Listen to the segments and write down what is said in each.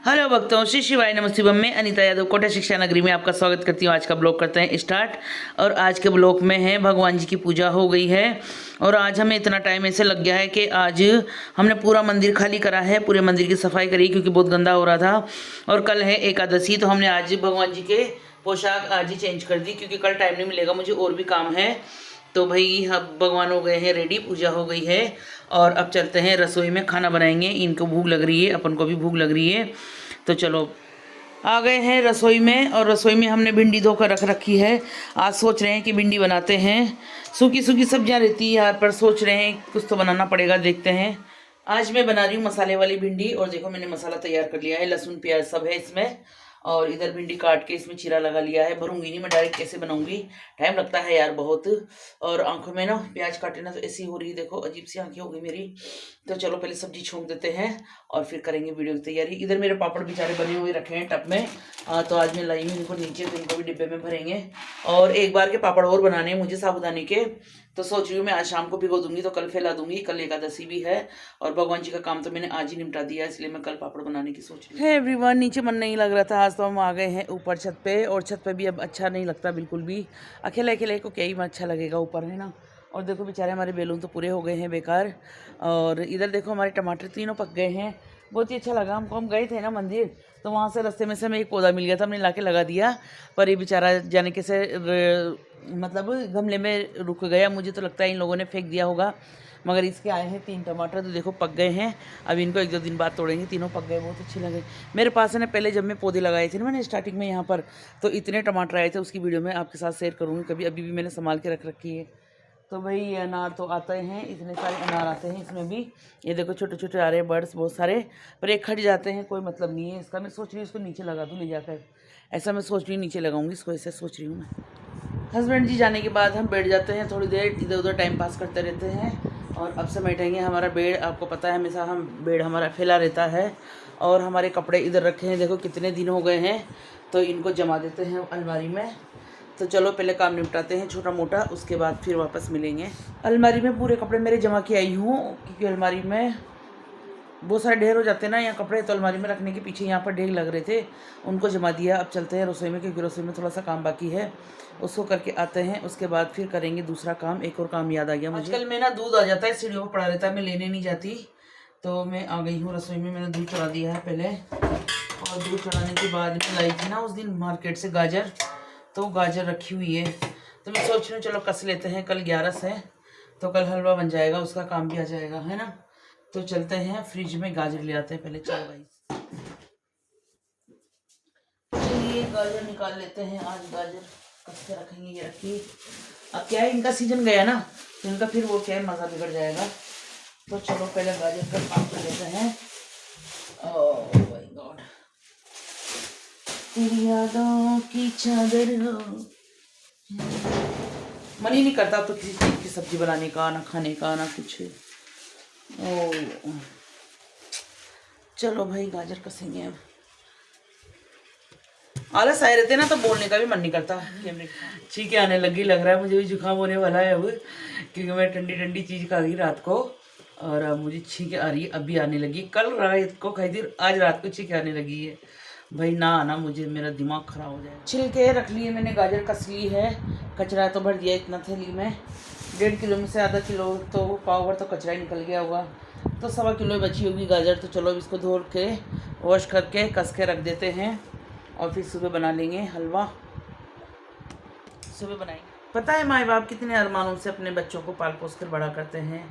Hello भक्तों, श्री शिवाय नमस्ते। मैं अनीता यादव कोटा शिक्षा नगरी में आपका स्वागत करती हूँ। आज का ब्लॉग करते हैं स्टार्ट। और आज के ब्लॉग में है भगवान जी की पूजा हो गई है। और आज हमें इतना टाइम ऐसे लग गया है कि आज हमने पूरा मंदिर खाली करा है, पूरे मंदिर की सफाई करी क्योंकि बहुत गंदा हो रहा था। और कल है एकादशी, तो हमने आज भगवान जी के पोशाक आज ही चेंज कर दी क्योंकि कल टाइम नहीं मिलेगा, मुझे और भी काम है। तो भाई अब भगवान हो गए हैं रेडी, पूजा हो गई है और अब चलते हैं रसोई में, खाना बनाएंगे। इनको भूख लग रही है, अपन को भी भूख लग रही है, तो चलो आ गए हैं रसोई में। और रसोई में हमने भिंडी धोकर रख रखी है। आज सोच रहे हैं कि भिंडी बनाते हैं। सूखी सूखी सब्जियां रहती है यार, पर सोच रहे हैं कुछ तो बनाना पड़ेगा, देखते हैं। आज मैं बना रही हूँ मसाले वाली भिंडी। और देखो मैंने मसाला तैयार कर लिया है, लहसुन प्याज सब है इसमें। और इधर भिंडी काट के इसमें चीरा लगा लिया है। भरूंगी नहीं मैं, डायरेक्ट कैसे बनाऊंगी, टाइम लगता है यार बहुत। और आंखों में ना प्याज काटे ना तो ऐसी हो रही है, देखो अजीब सी आंखें हो गई मेरी। तो चलो पहले सब्जी छोंक देते हैं और फिर करेंगे वीडियो की तैयारी। इधर मेरे पापड़ बेचारे बने हुए रखे हैं टब में। तो आज मैं लाई हूँ इनको नीचे, तो इनको भी डिब्बे में भरेंगे। और एक बार के पापड़ और बनाने हैं मुझे साबुदाने के, तो सोच रही हूँ मैं आज शाम को भिगो दूंगी तो कल फैला दूंगी। कल एकादशी भी है और भगवान जी का काम तो मैंने आज ही निपटा दिया, इसलिए मैं कल पापड़ बनाने की सोच रही हूँ। एवरीवन, नीचे मन नहीं लग रहा था आज, तो हम आ गए हैं ऊपर छत पे। और छत पे भी अब अच्छा नहीं लगता बिल्कुल भी, अकेले अकेले को क्या ही अच्छा लगेगा ऊपर, है ना। और देखो बेचारे हमारे बेलून तो पूरे हो गए हैं बेकार। और इधर देखो हमारे टमाटर तीनों पक गए हैं। बहुत ही अच्छा लगा हमको। हम गए थे ना मंदिर, तो वहाँ से रास्ते में से हमें एक पौधा मिल गया था, हमने लाके लगा दिया। पर ये बेचारा जाने के से मतलब गमले में रुक गया। मुझे तो लगता है इन लोगों ने फेंक दिया होगा। मगर इसके आए हैं 3 टमाटर, तो देखो पक गए हैं। अब इनको 1-2 दिन बाद तोड़ेंगे। तीनों पक गए, बहुत अच्छे लगे मेरे पास है ना। पहले जब मैं पौधे लगाए थे ना मैंने स्टार्टिंग में यहाँ पर, तो इतने टमाटर आए थे, उसकी वीडियो मैं आपके साथ शेयर करूँगी कभी। अभी भी मैंने संभाल के रख रखी है। तो भाई ये अनार तो आते हैं, इतने सारे अनार आते हैं इसमें भी। ये देखो छोटे छोटे आ रहे हैं बर्ड्स बहुत सारे, पर एक खट जाते हैं, कोई मतलब नहीं है इसका। मैं सोच रही हूँ इसको नीचे लगा दूँ ले जाकर, ऐसा मैं सोच रही हूँ नीचे लगाऊंगी इसको, ऐसा सोच रही हूँ मैं। हस्बैंड जी जाने के बाद हम बैठ जाते हैं, थोड़ी देर इधर उधर टाइम पास करते रहते हैं। और अब से बैठेंगे। हमारा बेड आपको पता है हमेशा हम बेड हमारा फैला रहता है। और हमारे कपड़े इधर रखे हैं, देखो कितने दिन हो गए हैं, तो इनको जमा देते हैं अलमारी में। तो चलो पहले काम निपटाते हैं छोटा मोटा, उसके बाद फिर वापस मिलेंगे। अलमारी में पूरे कपड़े मेरे जमा के आई हूँ क्योंकि अलमारी में बहुत सारे ढेर हो जाते हैं ना यहाँ कपड़े, तो अलमारी में रखने के पीछे यहाँ पर ढेर लग रहे थे, उनको जमा दिया। अब चलते हैं रसोई में क्योंकि रसोई में थोड़ा सा काम बाकी है, उसको करके आते हैं। उसके बाद फिर करेंगे दूसरा काम। एक और काम याद आ गया मुझे, आजकल में ना दूध आ जाता है सीढ़ियों पर पड़ा रहता है, मैं लेने नहीं जाती। तो मैं आ गई हूँ रसोई में, मैंने दूध चढ़ा दिया है पहले। और दूध चढ़ाने के बाद मैं लाई थी ना उस दिन मार्केट से गाजर, तो गाजर रखी हुई है। तो मैं सोच रही हूँ चलो कस लेते हैं, कल 11 है तो कल हलवा बन जाएगा, उसका काम भी आ जाएगा, है ना। तो चलते हैं फ्रिज में गाजर ले आते हैं पहले। चलो भाई चलिए गाजर निकाल लेते हैं। आज गाजर कस के रखेंगे, ये रखिए। अब क्या है इनका सीजन गया ना, तो इनका फिर वो क्या है मज़ा बिगड़ जाएगा। तो चलो पहले गाजर का काम कर लेते हैं। ओह माय गॉड, तेरी यादों की चादर हो। मन ही नहीं करता तो किसी चीज़ की सब्जी बनाने का, ना खाने का, ना कुछ। ओ चलो भाई गाजर कसेंगे अब। आलस आए रहते ना तो बोलने का भी मन नहीं करता। छींके आने लगी, लग रहा है मुझे भी जुकाम होने वाला है अब, क्योंकि मैं ठंडी ठंडी चीज़ खा गई रात को और अब मुझे छींके आ रही है, अभी आने लगी। कल रात को खाई थी, आज रात को छींके आने लगी है। भाई ना आना मुझे, मेरा दिमाग खराब हो जाए। छिलके रख लिए मैंने, गाजर कस ली है, कचरा तो भर दिया इतना थैली में। 1.5 किलो में से आधा किलो तो पाव भर तो कचरा ही निकल गया होगा, तो 1.25 किलो बची होगी गाजर। तो चलो इसको धो के वॉश करके कस के रख देते हैं और फिर सुबह बना लेंगे हलवा। सुबह बनाएंगे। पता है माँ बाप कितने अरमानों से अपने बच्चों को पाल पोस कर बड़ा करते हैं,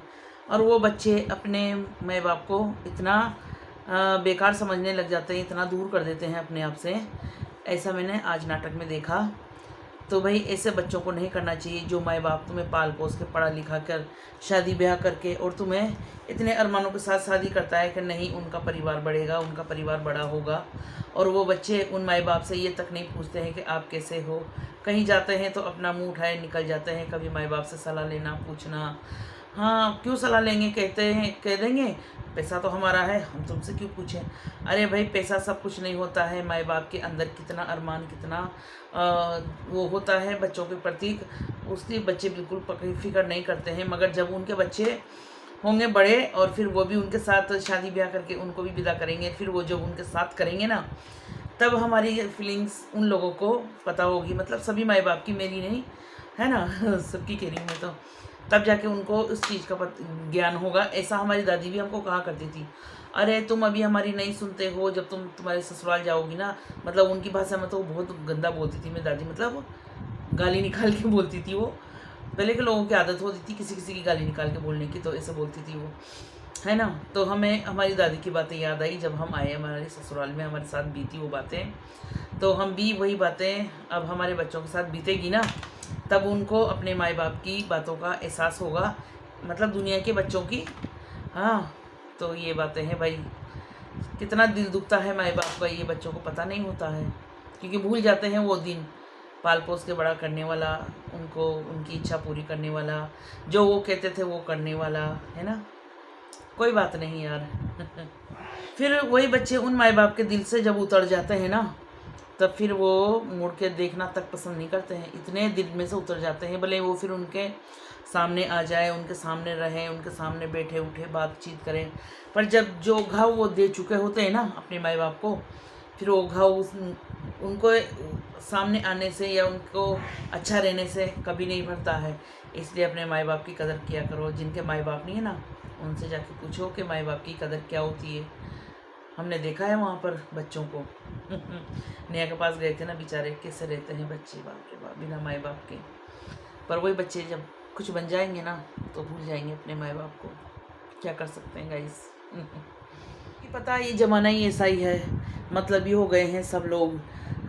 और वो बच्चे अपने माँ बाप को इतना बेकार समझने लग जाते हैं, इतना दूर कर देते हैं अपने आप से। ऐसा मैंने आज नाटक में देखा। तो भाई ऐसे बच्चों को नहीं करना चाहिए, जो माँ बाप तुम्हें पाल पोस के पढ़ा लिखा कर शादी ब्याह करके और तुम्हें इतने अरमानों के साथ शादी करता है कि नहीं उनका परिवार बढ़ेगा, उनका परिवार बड़ा होगा। और वो बच्चे उन माँ बाप से ये तक नहीं पूछते हैं कि आप कैसे हो। कहीं जाते हैं तो अपना मुंह उठाए निकल जाते हैं, कभी माँ बाप से सलाह लेना पूछना। हाँ क्यों सलाह लेंगे, कहते हैं कह देंगे पैसा तो हमारा है, हम तुमसे क्यों पूछें। अरे भाई पैसा सब कुछ नहीं होता है, माँ बाप के अंदर कितना अरमान, कितना वो होता है बच्चों के प्रति, उसके बच्चे बिल्कुल फिक्र नहीं करते हैं। मगर जब उनके बच्चे होंगे बड़े, और फिर वो भी उनके साथ शादी ब्याह करके उनको भी विदा करेंगे। फिर वो जब उनके साथ करेंगे ना, तब हमारी फीलिंग्स उन लोगों को पता होगी, मतलब सभी माँ बाप की, मेरी नहीं है ना, सबकी कह रही हूँ मैं तो। तब जाके उनको उस चीज़ का ज्ञान होगा। ऐसा हमारी दादी भी हमको कहा करती थी, अरे तुम अभी हमारी नहीं सुनते हो, जब तुम तुम्हारे ससुराल जाओगी ना, मतलब उनकी भाषा में तो बहुत गंदा बोलती थी मेरी दादी, मतलब गाली निकाल के बोलती थी वो। पहले के लोगों की आदत होती थी किसी किसी की गाली निकाल के बोलने की, तो ऐसे बोलती थी वो, है ना। तो हमें हमारी दादी की बातें याद आई जब हम आए हमारे ससुराल में, हमारे साथ बीती वो बातें, तो हम भी वही बातें अब हमारे बच्चों के साथ बीतेगी ना, तब उनको अपने माँ बाप की बातों का एहसास होगा, मतलब दुनिया के बच्चों की। हाँ, तो ये बातें हैं भाई, कितना दिल दुखता है माँ बाप का, ये बच्चों को पता नहीं होता है, क्योंकि भूल जाते हैं वो दिन, पाल पोस के बड़ा करने वाला, उनको उनकी इच्छा पूरी करने वाला, जो वो कहते थे वो करने वाला, है ना। कोई बात नहीं यार। फिर वही बच्चे उन माँ बाप के दिल से जब उतर जाते हैं ना, तब फिर वो मुड़ के देखना तक पसंद नहीं करते हैं, इतने दिल में से उतर जाते हैं। भले वो फिर उनके सामने आ जाए, उनके सामने रहें, उनके सामने बैठे उठे बातचीत करें, पर जब जो घाव वो दे चुके होते हैं ना अपने माँ बाप को, फिर वो घाव उनको सामने आने से या उनको अच्छा रहने से कभी नहीं भरता है। इसलिए अपने माँ बाप की कदर किया करो। जिनके माँ बाप नहीं है ना, उनसे जाके पूछो कि माँ बाप की कदर क्या होती है। हमने देखा है वहाँ पर बच्चों को। नेहा के पास गए थे ना, बेचारे कैसे रहते हैं बच्चे, बाप रे बाप, बिना माँ बाप के। पर वही बच्चे जब कुछ बन जाएंगे ना, तो भूल जाएंगे अपने माँ बाप को। क्या कर सकते हैं गाइस। कि पता ये ज़माना ही ऐसा ही है, मतलब ही हो गए हैं सब लोग,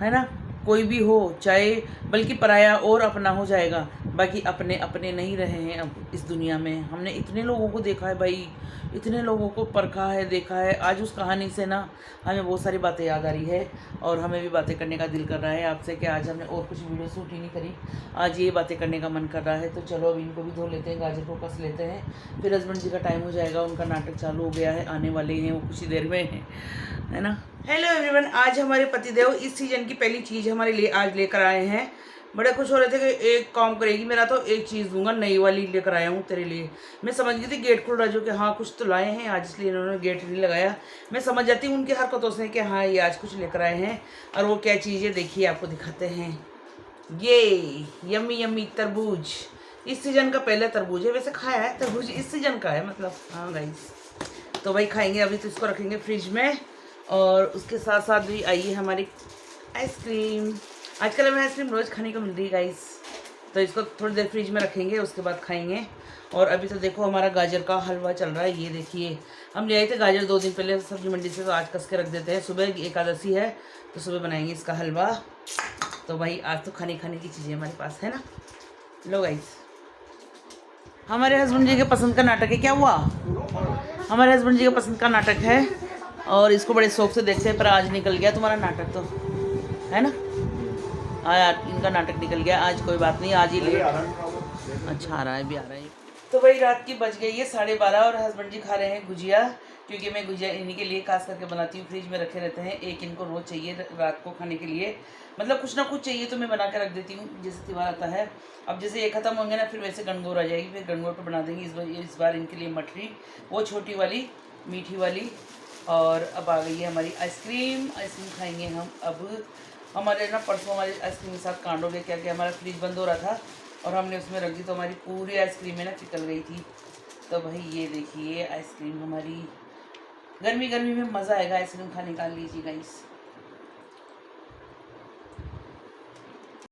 है ना। कोई भी हो, चाहे बल्कि पराया और अपना हो जाएगा, बाकी अपने अपने नहीं रहे हैं अब इस दुनिया में। हमने इतने लोगों को देखा है भाई, इतने लोगों को परखा है, देखा है। आज उस कहानी से ना हमें बहुत सारी बातें याद आ रही है, और हमें भी बातें करने का दिल कर रहा है आपसे कि आज हमने और कुछ वीडियो शूट ही नहीं करी, आज ये बातें करने का मन कर रहा है। तो चलो अब इनको भी धो लेते हैं, गाजर को कस लेते हैं, फिर हस्बैंड जी का टाइम हो जाएगा, उनका नाटक चालू हो गया है, आने वाले हैं वो कुछ ही देर में, है ना। हेलो एवरीवन, आज हमारे पतिदेव इस सीजन की पहली चीज़ हमारे लिए आज लेकर आए हैं। बड़े खुश हो रहे थे कि एक काम करेगी मेरा, तो एक चीज़ दूंगा, नई वाली लेकर आया हूँ तेरे लिए। मैं समझ गई थी गेट खुल रहा जो कि हाँ कुछ तो लाए हैं आज, इसलिए इन्होंने गेट नहीं लगाया। मैं समझ जाती हूँ उनकी हरकतों से कि हाँ ये आज कुछ लेकर आए हैं। और वो क्या चीज़ है देखिए, आपको दिखाते हैं। ये यम्मी यम्मी तरबूज, इस सीज़न का पहला तरबूज है। वैसे खाया है तरबूज, इस सीज़न का है मतलब। हाँ गाइस, तो भाई खाएंगे अभी, तो इसको रखेंगे फ्रिज में। और उसके साथ साथ भी आई है हमारी आइसक्रीम। आजकल हमें आइसक्रीम रोज़ खाने को मिल रही है गाइस, तो इसको थोड़ी देर फ्रिज में रखेंगे, उसके बाद खाएंगे। और अभी तो देखो हमारा गाजर का हलवा चल रहा है। ये देखिए, हम ले आए थे गाजर 2 दिन पहले सब्जी मंडी से, तो आज कस के रख देते हैं। सुबह एकादशी है तो सुबह बनाएंगे इसका हलवा। तो भाई आज तो खाने की चीज़ें हमारे पास है ना। लो गाइस, हमारे हस्बैंड जी के पसंद का नाटक है। क्या हुआ? हमारे हस्बैंड जी के पसंद का नाटक है, और इसको बड़े शौक से देखते हैं। पर आज निकल गया तुम्हारा नाटक, तो है ना। आज इनका नाटक निकल गया आज, कोई बात नहीं, आज ही लेट। अच्छा आ रहा है, भी आ रहा है। तो भाई रात की बज गई है 12:30, और हस्बैंड जी खा रहे हैं गुजिया, क्योंकि मैं गुजिया इन्हीं के लिए खास करके बनाती हूँ। फ्रिज में रखे रहते हैं, एक इनको रोज़ चाहिए रात को खाने के लिए, मतलब कुछ ना कुछ चाहिए, तो मैं बना के रख देती हूँ। जैसे त्यौहार आता है, अब जैसे ये ख़त्म होंगे ना, फिर वैसे गणगौर आ जाएगी, फिर गणगौर पर बना देंगे। इस बार इनके लिए मठरी, वो छोटी वाली मीठी वाली। और अब आ गई है हमारी आइसक्रीम। आइसक्रीम खाएंगे हम अब। हमारे ना परसों हमारे आइसक्रीम के साथ कांड हो गया। क्या हमारा फ्रिज बंद हो रहा था और हमने उसमें रख दी, तो हमारी पूरी आइसक्रीम है ना पिघल गई थी। तो भाई ये देखिए आइसक्रीम हमारी, गर्मी गर्मी में मज़ा आएगा आइसक्रीम खाने का। लीजिए गाइस।